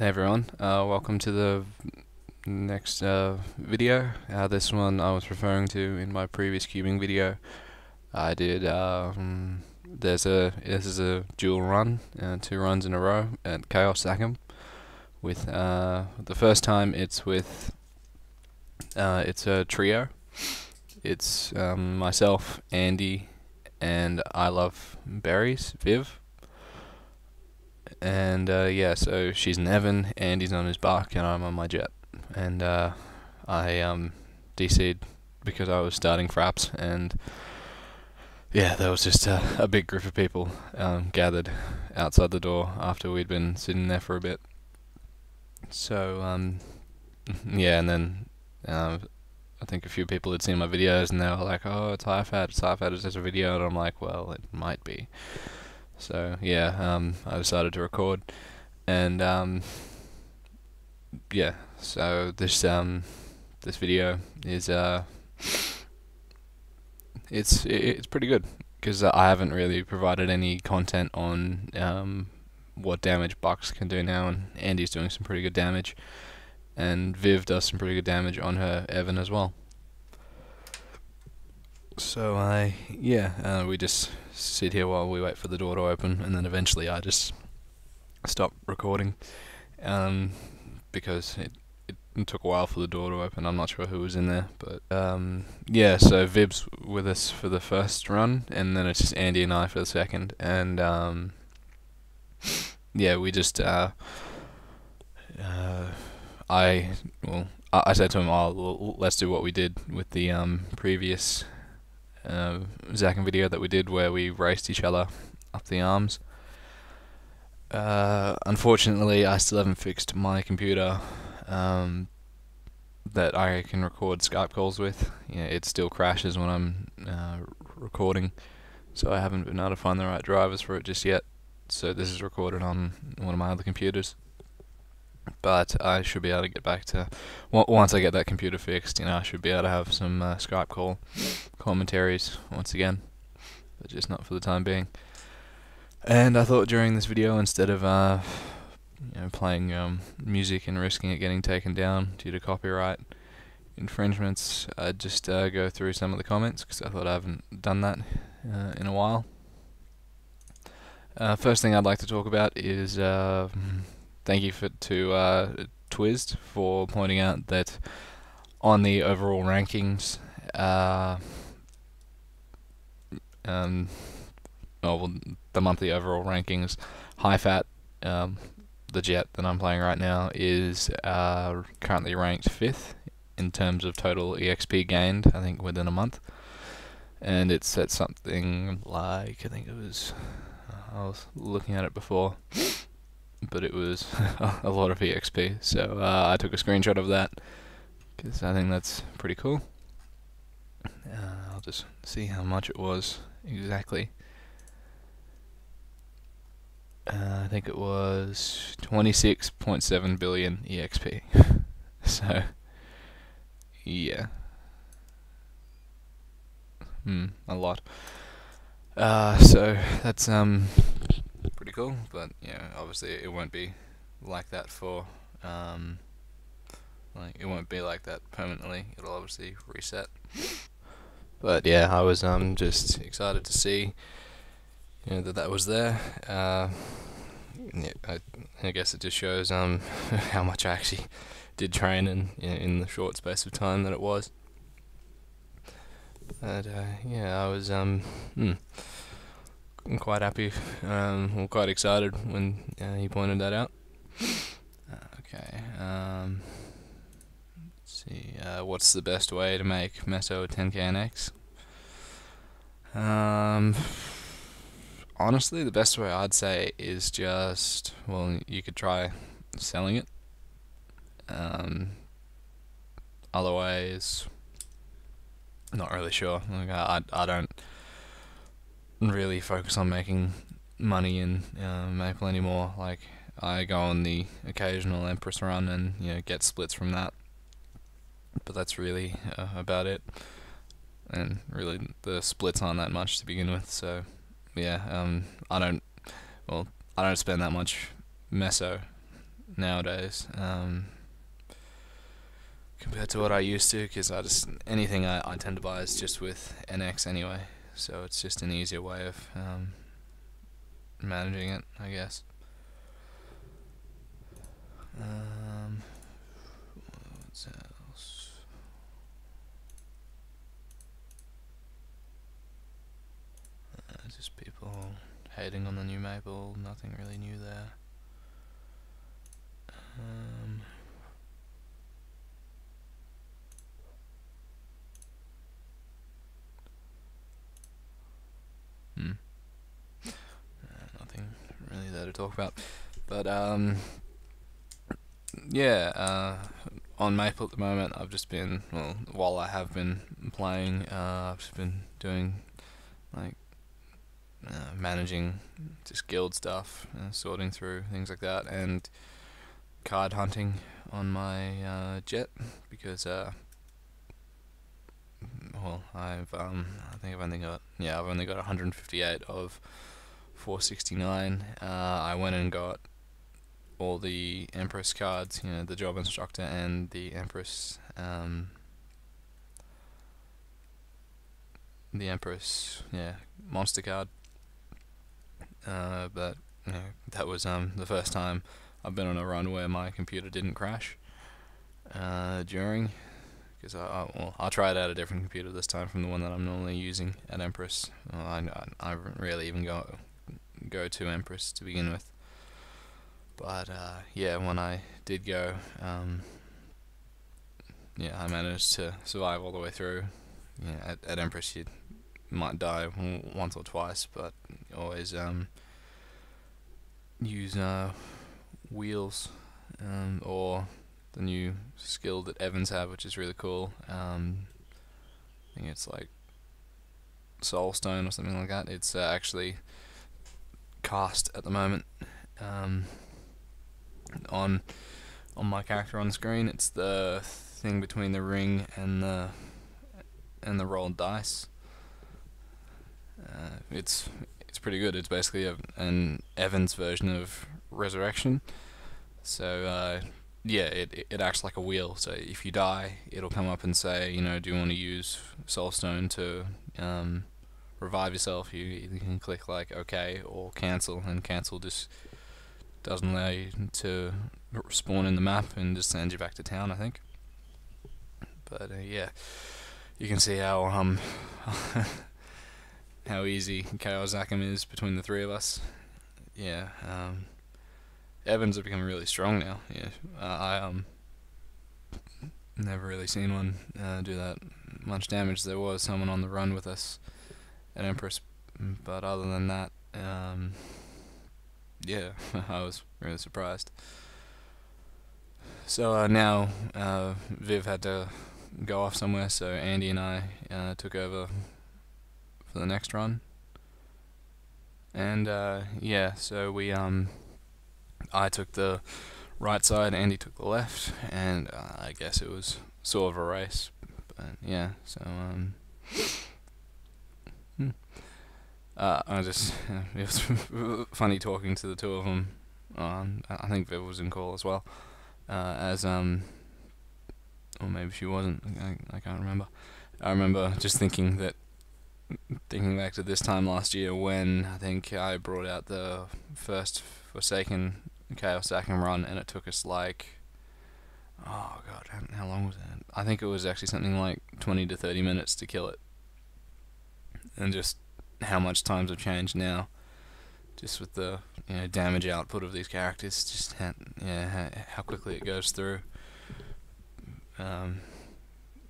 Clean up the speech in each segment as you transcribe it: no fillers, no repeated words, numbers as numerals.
Hey everyone, welcome to the next video. This one I was referring to in my previous cubing video. I did, this is a dual run, 2 runs in a row at Chaos Zakum. With, the first time it's with, it's a trio. It's myself, Andy, and I Love Berries, Viv. And yeah, so she's an Evan, Andy's on his Bucc, and I'm on my Jett. And I DC'd because I was starting fraps, and yeah, there was just a big group of people gathered outside the door after we'd been sitting there for a bit. So yeah, and then I think a few people had seen my videos, and they were like, "Oh, it's high fat, it's just a video," and I'm like, "Well, it might be." So yeah, I decided to record, and yeah, so this video is it's pretty good because I haven't really provided any content on what damage Bucc can do now, and Andy's doing some pretty good damage, and Viv does some pretty good damage on her Evan as well. So we just sit here while we wait for the door to open, and then eventually I just stop recording because it took a while for the door to open. I'm not sure who was in there, but yeah, so Vib's with us for the first run, and then it's just Andy and I for the second, and yeah, we just I said to him, "Oh, let's do what we did with the previous Zakum video that we did where we raced each other up the arms." Unfortunately, I still haven't fixed my computer that I can record Skype calls with. Yeah, it still crashes when I'm recording, so I haven't been able to find the right drivers for it just yet. So this is recorded on one of my other computers. But I should be able to get back to, once I get that computer fixed, I should be able to have some Skype call commentaries once again, but just not for the time being. And I thought during this video, instead of playing music and risking it getting taken down due to copyright infringements, I'd just go through some of the comments, because I thought I haven't done that in a while. First thing I'd like to talk about is thank you to Twizzed for pointing out that on the overall rankings, the monthly overall rankings, high fat, the Jett that I'm playing right now is currently ranked 5th in terms of total EXP gained, I think within a month, and it's at something like, I think it was, I was looking at it before, but it was a lot of EXP, so I took a screenshot of that because I think that's pretty cool. I'll just see how much it was exactly. I think it was 26.7 billion EXP. So yeah, a lot. So that's pretty cool, but yeah, obviously it won't be like that for it won't be like that permanently. It'll obviously reset. But yeah, I was just excited to see that was there. Yeah, I guess it just shows how much I actually did train in the short space of time that it was. But yeah, I was I'm quite happy, quite excited when he pointed that out. Okay, let's see, what's the best way to make Meso 10k and X? Honestly, the best way I'd say is just, well, you could try selling it. Otherwise, not really sure. Like I don't really focus on making money in Maple anymore. Like, I go on the occasional Empress run and get splits from that, but that's really about it. And really, the splits aren't that much to begin with. So yeah, I don't spend that much meso nowadays, compared to what I used to, because anything I tend to buy is just with NX anyway, so it's just an easier way of managing it, I guess. What else? Just people hating on the new Maple, nothing really new there. Nothing really there to talk about, but yeah, on Maple at the moment, I've just been, well, while I have been playing, I've just been doing like managing just guild stuff, sorting through things like that, and card hunting on my Jett, because well, I think I've only got 158 of 469. I went and got all the Empress cards, the Job Instructor and the Empress, monster card. But that was the first time I've been on a run where my computer didn't crash during, because I'll try it out a different computer this time from the one that I'm normally using at Empress. I rarely even go to Empress to begin with. But yeah, when I did go, I managed to survive all the way through. At Empress you might die once or twice, but always use wheels, or the new skill that Evans have, which is really cool. I think it's like Soul Stone or something like that. It's actually cast at the moment. On my character on the screen, it's the thing between the ring and the rolled dice. It's pretty good. It's basically an Evans version of Resurrection. So it acts like a wheel. So if you die, it'll come up and say, do you want to use Soul Stone to revive yourself? You can click like OK or cancel, and cancel just doesn't allow you to spawn in the map and just sends you back to town, I think. But yeah, you can see how how easy Chaos Zakum is between the three of us. Yeah, Evans have become really strong now. Yeah, I never really seen one do that much damage. There was someone on the run with us at Empress, but other than that, yeah, I was really surprised. So now Viv had to go off somewhere, so Andy and I took over for the next run. And yeah, so we I took the right side, Andy took the left, and I guess it was sort of a race. But yeah, so I just it was funny talking to the two of them. I think Viv was in call as well, or maybe she wasn't. I can't remember. I remember just thinking back to this time last year when I think I brought out the first Forsaken Chaos Zakum run, and it took us like, oh god, how long was it? I think it was actually something like 20 to 30 minutes to kill it. And just how much times have changed now, just with the damage output of these characters, just how quickly it goes through.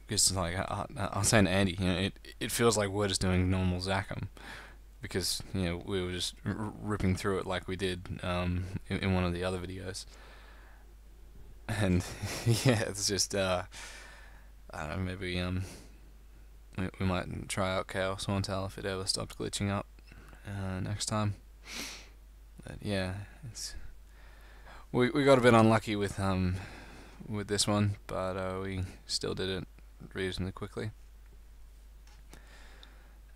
Because like I was saying to Andy, it feels like we're just doing normal Zakum, because we were just ripping through it like we did in one of the other videos. And yeah, it's just I don't know, maybe we might try out Chaos Horntail if it ever stops glitching up next time. But yeah, we got a bit unlucky with this one, but we still did it reasonably quickly.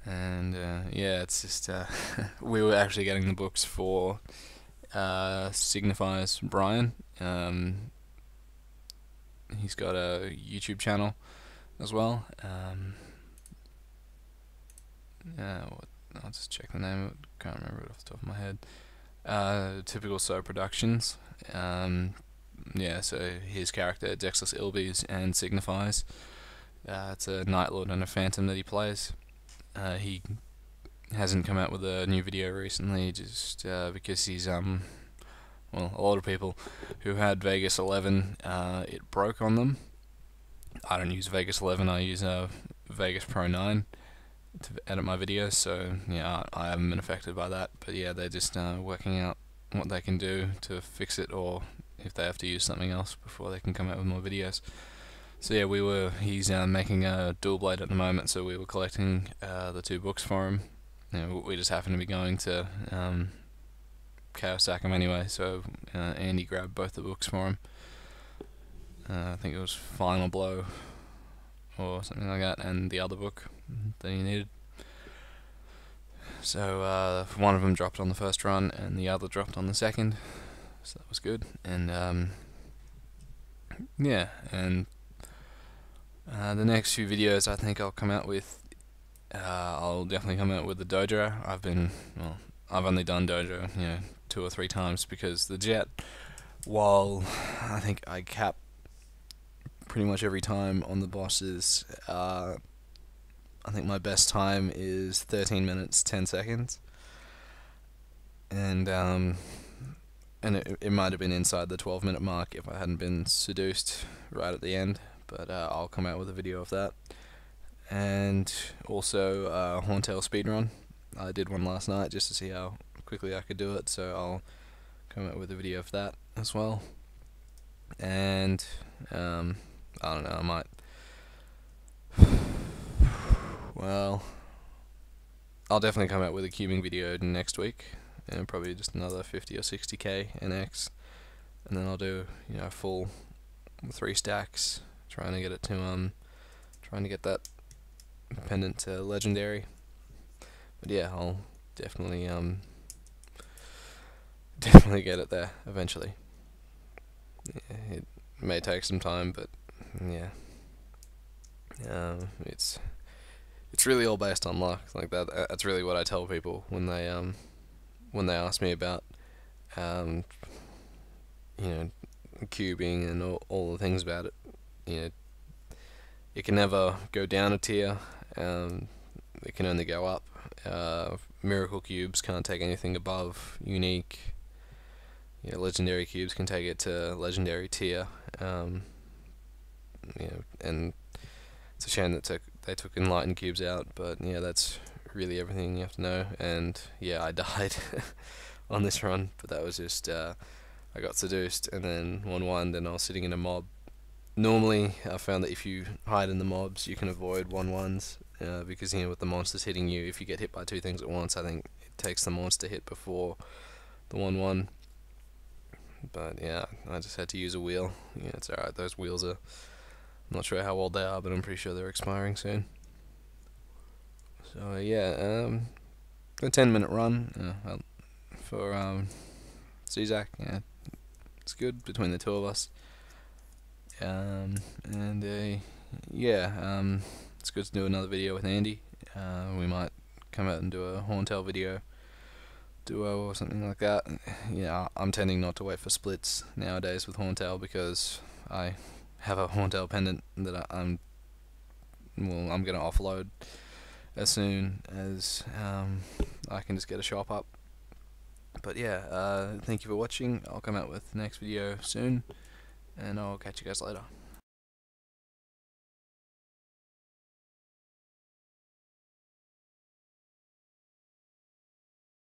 And yeah, it's just we were actually getting the books for signifies Brian. He's got a YouTube channel as well. I'll just check the name of it. Can't remember it off the top of my head. Typical So Productions. Yeah, so his character Dexless Ilbies and signifies. It's a Night Lord and a Phantom that he plays. He hasn't come out with a new video recently, just because he's well, a lot of people who had Vegas 11, it broke on them. I don't use Vegas 11, I use Vegas Pro 9 to edit my videos, so yeah, I haven't been affected by that. But yeah, they're just working out what they can do to fix it, or if they have to use something else before they can come out with more videos. So yeah, he's making a dual blade at the moment, so we were collecting the 2 books for him. You know, we just happened to be going to Zakum anyway, so Andy grabbed both the books for him. I think it was Final Blow or something like that, and the other book that he needed. So one of them dropped on the first run, and the other dropped on the second, so that was good. And yeah, and the next few videos I think I'll come out with, I'll definitely come out with the Dojo. I've only done Dojo, 2 or 3 times, because the Jett, while I think I cap pretty much every time on the bosses, I think my best time is 13 minutes 10 seconds, and it might have been inside the 12-minute mark if I hadn't been seduced right at the end, but I'll come out with a video of that. And also Horntail speedrun. I did one last night just to see how quickly I could do it, so I'll come out with a video of that as well. And I don't know, I might, well, I'll definitely come out with a cubing video next week, and probably just another 50 or 60k NX, and then I'll do full 3 stacks, trying to get that pendant to legendary. But yeah, I'll definitely get it there eventually. Yeah, it may take some time, but yeah, it's really all based on luck. Like that's really what I tell people when they ask me about cubing and all the things about it. It can never go down a tier. It can only go up. Miracle cubes can't take anything above unique. Legendary cubes can take it to legendary tier. And it's a shame that they took enlightened cubes out, but yeah, that's really everything you have to know. And yeah, I died on this run, but that was just I got seduced and then 1-1, then I was sitting in a mob. Normally, I found that if you hide in the mobs, you can avoid 1-1s, because with the monsters hitting you, if you get hit by 2 things at once, I think it takes the monster hit before the 1-1. But yeah, I just had to use a wheel. It's alright, those wheels are, I'm not sure how old they are, but I'm pretty sure they're expiring soon. So yeah, a 10-minute run for Czak. Yeah, it's good between the 2 of us. It's good to do another video with Andy. We might come out and do a Horntail video duo or something like that. I'm tending not to wait for splits nowadays with Horntail, because I have a Horntail pendant that I'm gonna offload as soon as I can just get a shop up. But yeah, thank you for watching. I'll come out with the next video soon, and I'll catch you guys later.